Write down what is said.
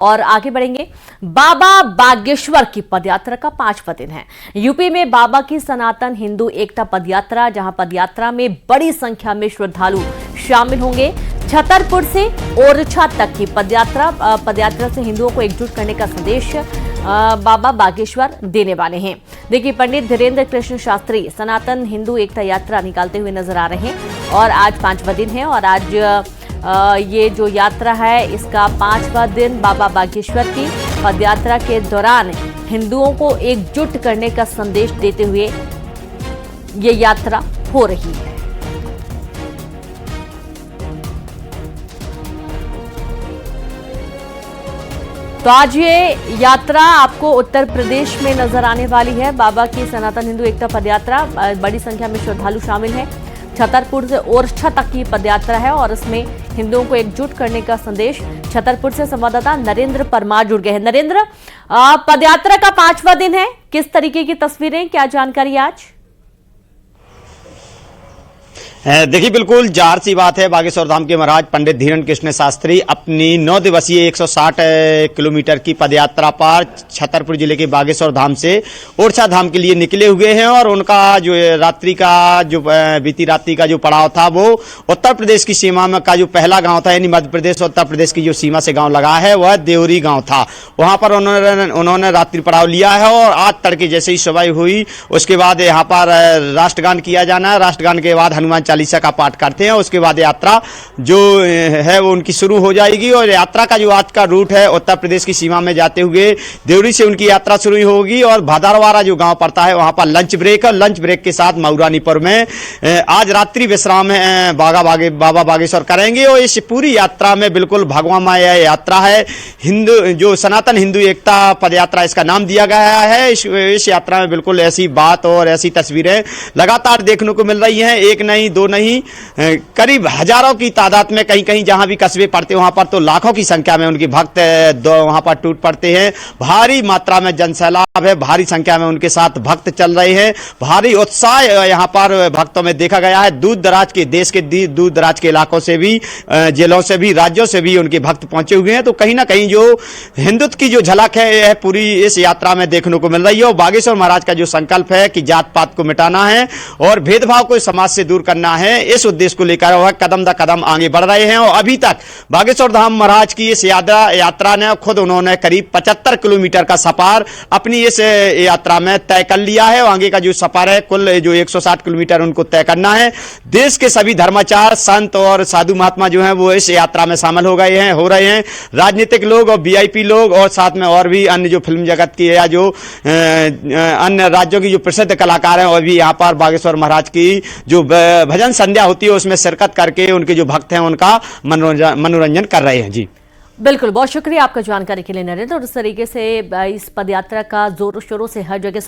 और आगे बढ़ेंगे। बाबा बागेश्वर की पदयात्रा का 5वां दिन है। यूपी में बाबा की सनातन हिंदू एकता पदयात्रा, जहां पदयात्रा में बड़ी संख्या में श्रद्धालु शामिल होंगे। छतरपुर से ओरछा तक की पदयात्रा से हिंदुओं को एकजुट करने का संदेश बाबा बागेश्वर देने वाले हैं। देखिए, पंडित धीरेन्द्र कृष्ण शास्त्री सनातन हिंदू एकता यात्रा निकालते हुए नजर आ रहे हैं और आज 5वां दिन है। और आज ये जो यात्रा है इसका 5वां दिन बाबा बागेश्वर की पदयात्रा के दौरान हिंदुओं को एकजुट करने का संदेश देते हुए ये यात्रा हो रही है। तो आज ये यात्रा आपको उत्तर प्रदेश में नजर आने वाली है। बाबा की सनातन हिंदू एकता पदयात्रा, बड़ी संख्या में श्रद्धालु शामिल हैं। छतरपुर से ओरछा तक की पदयात्रा है और इसमें हिंदुओं को एकजुट करने का संदेश। छतरपुर से संवाददाता नरेंद्र परमार जुड़ गए हैं। नरेंद्र, पदयात्रा का 5वां दिन है, किस तरीके की तस्वीरें, क्या जानकारी आज? देखिए, बिल्कुल जार सी बात है। बागेश्वर धाम के महाराज पंडित धीरेन्द्र कृष्ण शास्त्री अपनी 9 दिवसीय 160 किलोमीटर की पदयात्रा पर छतरपुर जिले के बागेश्वर धाम से ओरछा धाम के लिए निकले हुए हैं और उनका जो बीती रात्रि का जो पड़ाव था वो उत्तर प्रदेश की सीमा में का जो पहला गांव था, यानी मध्य प्रदेश उत्तर प्रदेश की जो सीमा से गांव लगा है वह देवरी गांव था। वहां पर उन्होंने रात्रि पड़ाव लिया है और आज तड़के जैसे ही सुबह हुई उसके बाद यहाँ पर राष्ट्रगान किया जाना है। राष्ट्रगान के बाद हनुमान चालीसा का पाठ करते हैं। उसके बाद यात्रा जो है वो उनकी शुरू हो जाएगी और यात्रा का जो आज का रूट है उत्तर प्रदेश की सीमा में जाते हुए देवरी से उनकी यात्रा शुरू होगी और भादरवारा जो गांव पड़ता है वहां पर लंच ब्रेक के साथ मऊरानीपुर में आज रात्रि विश्राम बाबा बागेश्वर करेंगे। और इस पूरी यात्रा में बिल्कुल भगवामय यात्रा है। जो सनातन हिंदू एकता पदयात्रा इसका नाम दिया गया है। इस यात्रा में बिल्कुल ऐसी बात और ऐसी तस्वीरें लगातार देखने को मिल रही हैं। एक नहीं, दो नहीं, करीब हजारों की तादाद में कहीं कहीं जहां भी कस्बे पड़ते वहां पर तो लाखों की संख्या में उनके भक्त वहां पर टूट पड़ते हैं। भारी मात्रा में जनसैलाब है, भारी संख्या में उनके साथ भक्त चल रहे हैं। भारी उत्साह यहां पर भक्तों में देखा गया है। देश के दूर दराज के इलाकों से भी, जिलों से भी, राज्यों से भी उनके भक्त पहुंचे हुए हैं। तो कहीं ना कहीं जो हिंदुत्व की जो झलक है यह पूरी इस यात्रा में देखने को मिल रही है। और बागेश्वर महाराज का जो संकल्प है कि जात पात को मिटाना है और भेदभाव को समाज से दूर करना है, इस उद्देश्य को लेकर वह कदम द कदम आगे बढ़ रहे हैं। और अभी तक बागेश्वर धाम महाराज की इस यात्रा ने खुद उन्होंने करीब 75 किलोमीटर का सफर अपनी इस यात्रा में तय कर लिया है। आगे का जो सफर है कुल जो 160 किलोमीटर उनको तय करना है। देश के सभी धर्माचार्य, संत और साधु महात्मा जो हैं वो इस यात्रा में शामिल हो रहे हैं। राजनीतिक लोग और वीआईपी लोग और साथ में और भी अन्य जो फिल्म जगत की या जो अन्य राज्यों की जो प्रसिद्ध कलाकार हैं और भी यहाँ पर बागेश्वर महाराज की जो भजन संध्या होती है उसमें शिरकत करके उनके जो भक्त हैं उनका मनोरंजन कर रहे हैं। जी बिल्कुल, बहुत शुक्रिया आपका जानकारी के लिए नरेंद्र। और इस तरीके से इस पदयात्रा का जोरों शोरों से हर जगह